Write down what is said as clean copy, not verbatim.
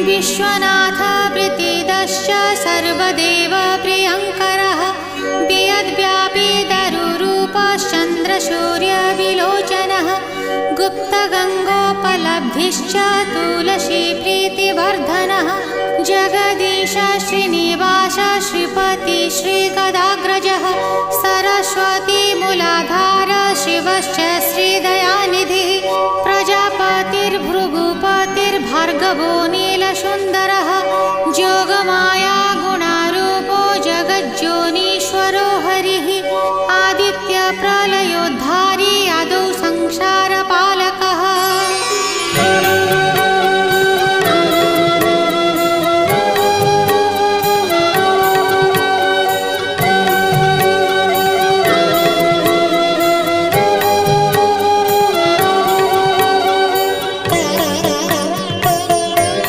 विश्वनाथ प्रीतिदश्च सर्वदेव प्रियङ्करः वियद्व्यापी दरुरूपश्चन्द्रसूर्यविलोचनः गुप्तगङ्गोपलब्धिश्च तुलसीप्रीतिवर्धनः जगदीश श्रीनिवास श्रीपति श्रीगदाग्रजः सरस्वतीमूलाधार शिवश्च श्रीदयानिधिः प्रजापतिर्भृगुपतिर्भार्गवो नीलसुन्दरः जोगमाया